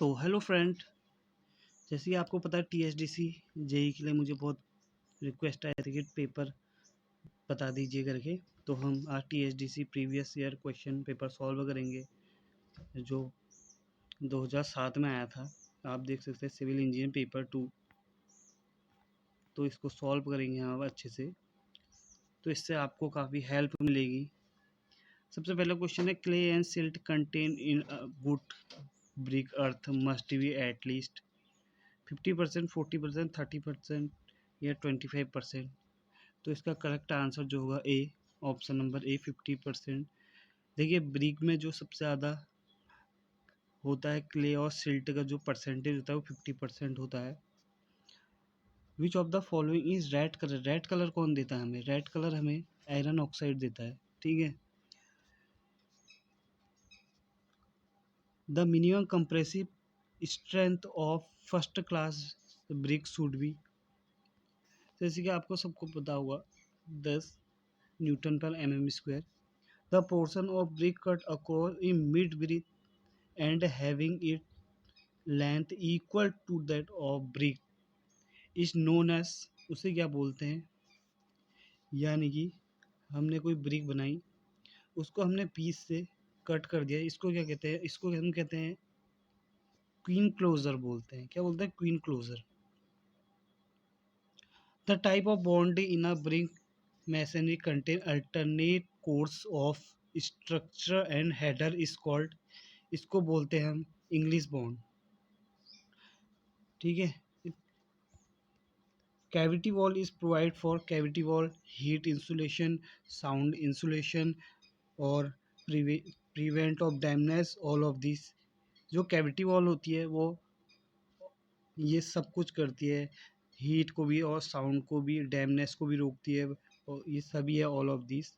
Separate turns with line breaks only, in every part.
तो hello friend, जैसे कि आपको पता है टीएचडीसी जेई के लिए मुझे बहुत रिक्वेस्ट आया था कि पेपर बता दीजिए करके। तो हम आज THDC previous year question paper solve करेंगे जो 2007 में आया था। आप देख सकते हैं सिविल इंजीनियरिंग पेपर 2। तो इसको सॉल्व करेंगे हम अच्छे से, तो इससे आपको काफ़ी हेल्प मिलेगी। सबसे पहला क्वेश्चन है, clay and silt contain in good brick earth must be at least 50%, 40%, 30% या 25%। तो इसका करेक्ट आंसर जो होगा ए, ऑप्शन नंबर ए 50%। देखिए ब्रिक में जो सबसे ज़्यादा होता है क्ले और सिल्ट का जो परसेंटेज होता है वो 50% होता है। Which of the following is red colour? Red colour कौन देता है हमें? रेड कलर हमें आयरन ऑक्साइड देता है, ठीक है। The minimum compressive strength of first class brick should be, जैसे कि आपको सबको पता होगा 10 न्यूटन पर mm square. The portion of brick cut across in mid brick and having it length equal to that of brick is known as, उसे क्या बोलते हैं? यानी कि हमने कोई ब्रिक बनाई, उसको हमने पीस से कट कर दिया, इसको क्या कहते हैं? इसको हम कहते हैं क्वीन क्लोजर बोलते हैं। क्या बोलते हैं? Queen closure. The type of bond in a brick masonry contain alternate course of structure and header is called, इसको बोलते हैं हम इंग्लिश बॉन्ड, ठीक है। Cavity wall is provide for cavity wall heat insulation, sound insulation और prevent of damage all of this. जो cavity wall होती है वो ये सब कुछ करती है, हीट को भी और साउंड को भी, डैमेज को भी रोकती है, और ये सभी है all of this.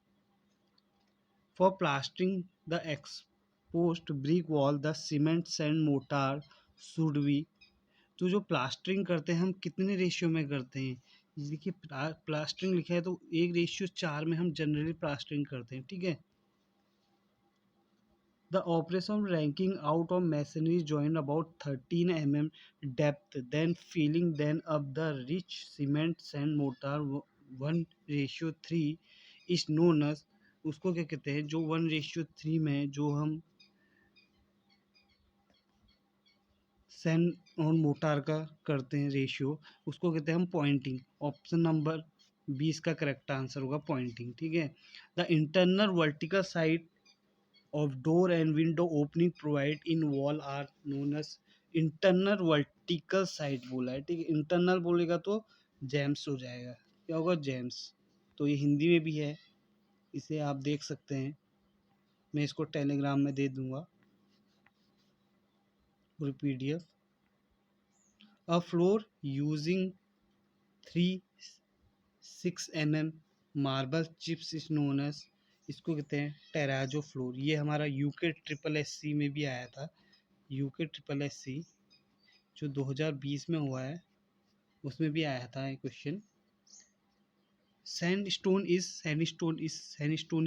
For plastering the exposed brick wall, the cement sand mortar should be, तो जो प्लास्टरिंग करते हैं हम कितने रेशियो में करते हैं? देखिए प्लास्टरिंग लिखा है तो 1:4 में हम जनरली प्लास्टरिंग करते हैं, ठीक है। The operation ranking out of masonry joint about 13 mm depth, then filling then up the rich cement sand mortar 1:3 is known as, उसको क्या कहते हैं? जो 1:3 में जो हम सैंड और मोटार का करते हैं रेशियो, उसको कहते हैं हम पॉइंटिंग। ऑप्शन नंबर 20 का करेक्ट आंसर होगा पॉइंटिंग, ठीक है। The internal vertical side of door and window opening provide in wall are known as, internal vertical side बोला है, ठीक है। इंटरनल बोलेगा तो जेम्स हो जाएगा। क्या होगा? जेम्स। तो ये हिंदी में भी है, इसे आप देख सकते हैं, मैं इसको टेलीग्राम में दे दूंगा पूरी PDF. A floor using 3-6 mm marble chips is known as, इसको कहते हैं टेराजो फ्लोर। ये हमारा यूके ट्रिपल एस सी में भी आया था। यूके ट्रिपल एस सी जो 2020 में हुआ है उसमें भी आया था ये क्वेश्चन। सैंडस्टोन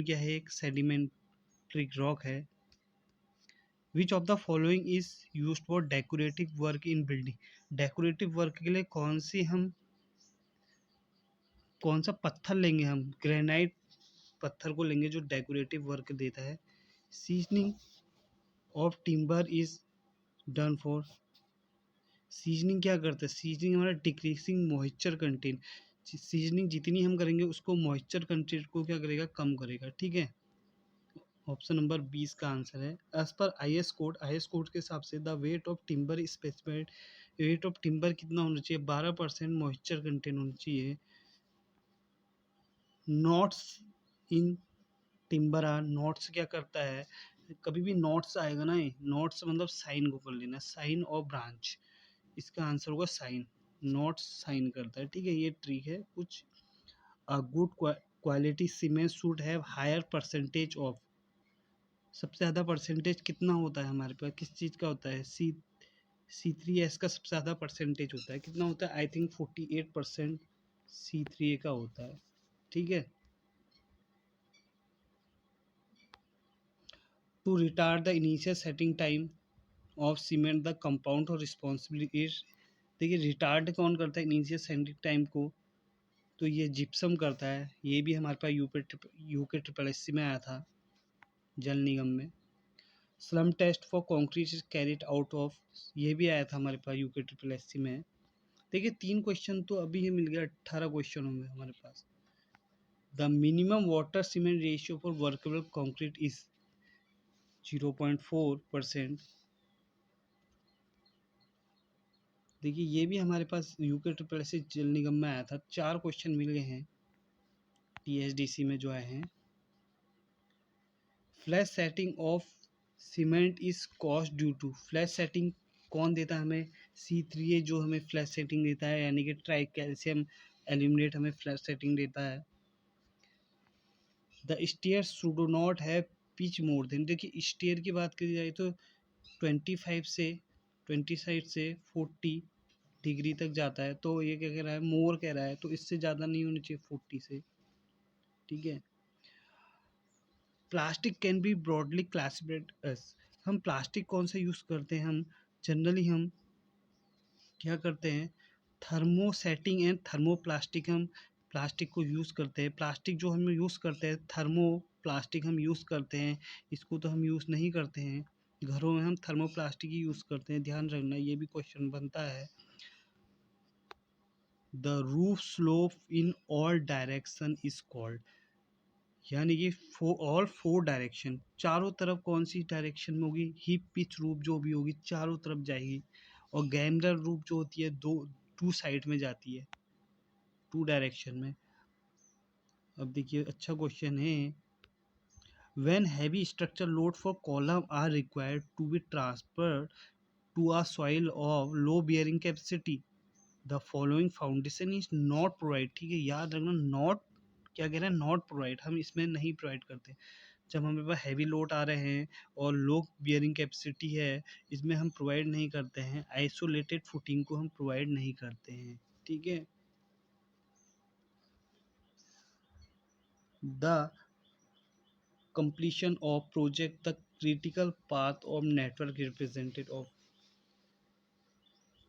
क्या है? एक सेडिमेंट्री रॉक है। Which of the following is used for decorative work in building? Decorative work के लिए कौन सा पत्थर लेंगे हम? ग्रेनाइट पत्थर को लेंगे जो डेकोरेटिव वर्क देता है। Seasoning of timber is done for, seasoning क्या करता है? सीजनिंग हमारा डिक्रीसिंग मॉइस्चर कंटेंट, सीजनिंग जितनी हम करेंगे उसको मॉइस्चर कंटेंट को क्या करेगा? कम करेगा, ठीक है। ऑप्शन नंबर 20 का आंसर है। As per IS code, IS code के हिसाब से the weight of timber specified, weight of timber कितना होना चाहिए? 12% मॉइस्चर कंटेंट होना चाहिए। Knots in timber are, knots क्या करता है? कभी भी नॉट्स आएगा ना, नॉट्स मतलब साइन को कर लेना, साइन और ब्रांच, इसका आंसर होगा साइन। नॉट्स साइन करता है, ठीक है। ये ट्रिक है कुछ। A good quality cement should have higher percentage of, सबसे ज़्यादा परसेंटेज कितना होता है हमारे पास? किस चीज़ का होता है? C3S का सबसे ज़्यादा परसेंटेज होता है, कितना होता है? आई थिंक 48% C3A का होता है, ठीक है। To retard the initial setting time of cement the compound और रिस्पॉन्सिबिलिटी इज, देखिए रिटार्ड कौन करता है इनिशियल सेंडिंग टाइम को, तो ये जिप्सम करता है। ये भी हमारे पास यूके ट्रिपल एस सी में आया था, जल निगम में। Slump test for concrete is carried out of, ये भी आया था हमारे पास यूके ट्रिपल एस सी में। देखिए 3 क्वेश्चन तो अभी ही मिल गया 18 क्वेश्चनों में हमारे पास। The minimum water cement ratio for workable concrete is 0.4%। देखिए ये भी हमारे पास UK triple S C Jal Nigam में आया था। 4 क्वेश्चन मिल गए हैं टीएसडीसी में जो आए हैं। Flash setting of cement is caused due to, flash setting कौन देता है हमें, C3A जो हमें फ्लैश सेटिंग देता है, यानी कि ट्राई कैल्शियम एल्यूमिनेट हमें फ्लैश सेटिंग देता है। The stairs should not have pitch more than, देखिए स्टेयर की बात करी जाए तो 25 से 40 डिग्री तक जाता है, तो ये क्या कह रहा है, मोर कह रहा है, तो इससे ज़्यादा नहीं होनी चाहिए 40 से, ठीक है। Plastic can be broadly classified as, हम प्लास्टिक कौन सा यूज़ करते हैं, हम जनरली हम क्या करते हैं, थर्मोसेटिंग एंड थर्मोप्लास्टिक, हम प्लास्टिक को यूज़ करते हैं। प्लास्टिक जो हम यूज़ करते हैं थर्मो प्लास्टिक हम यूज़ करते हैं, इसको तो हम यूज़ नहीं करते हैं। घरों में हम थर्मोप्लास्टिक ही यूज़ करते हैं, ध्यान रखना, ये भी क्वेश्चन बनता है। The roof slope in all direction is called, यानी कि ऑल 4 डायरेक्शन, चारों तरफ कौन सी डायरेक्शन में होगी, ही पिच रूप जो भी होगी चारों तरफ जाएगी। और गैमलर रूप जो होती है 2 साइड में जाती है, 2 डायरेक्शन में। अब देखिए अच्छा क्वेश्चन है, when heavy structure load for column are required to be transferred to a soil of low bearing capacity, the following foundation is not provide, ठीक है, याद रखना नॉट क्या कह रहे हैं, नॉट प्रोवाइड, हम इसमें नहीं प्रोवाइड करते। जब हमारे पास हैवी लोड आ रहे हैं और लो बियरिंग कैपेसिटी है, इसमें हम प्रोवाइड नहीं करते हैं, आइसोलेटेड फुटिंग को हम प्रोवाइड नहीं करते हैं, ठीक है। The completion of project the critical path of network represented of,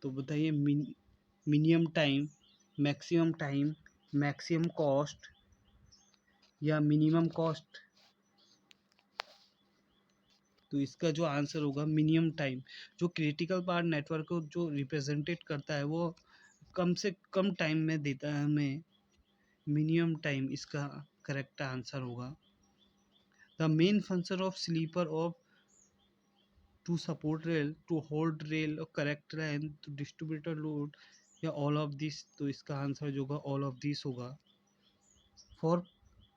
तो बताइए मिनिमम टाइम मैक्सिमम कॉस्ट या मिनिमम कॉस्ट, तो इसका जो आंसर होगा मिनिमम टाइम। जो क्रिटिकल पार्ट नेटवर्क को जो रिप्रेजेंटेट करता है वो कम से कम टाइम में देता है हमें, मिनिमम टाइम इसका करेक्ट आंसर होगा। The main function of sleeper of to support rail, to hold rail और correct line, to distributor load, या ऑल ऑफ दिस, तो इसका आंसर जो होगा ऑल ऑफ दिस होगा। For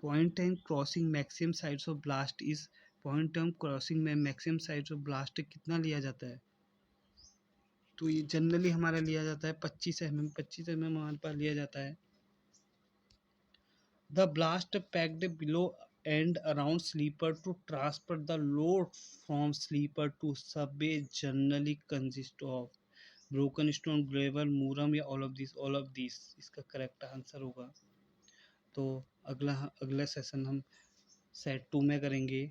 point and crossing maximum साइड्स of ballast is, point and crossing में maximum साइड्स ऑफ ब्लास्ट कितना लिया जाता है, तो ये जनरली हमारा लिया जाता है 25 mm हमारे पास लिया जाता है। The blast packed below and around sleeper to transfer the load from sleeper to subway generally consist of broken stone, gravel, muram या all of these इसका करेक्ट आंसर होगा। तो अगला सेशन हम सेट 2 में करेंगे।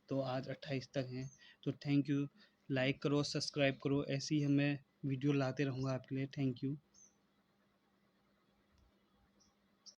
तो आज 28 तक हैं, तो थैंक यू, लाइक करो, सब्सक्राइब करो, ऐसे ही हमें वीडियो लाते रहूँगा आपके लिए, थैंक यू।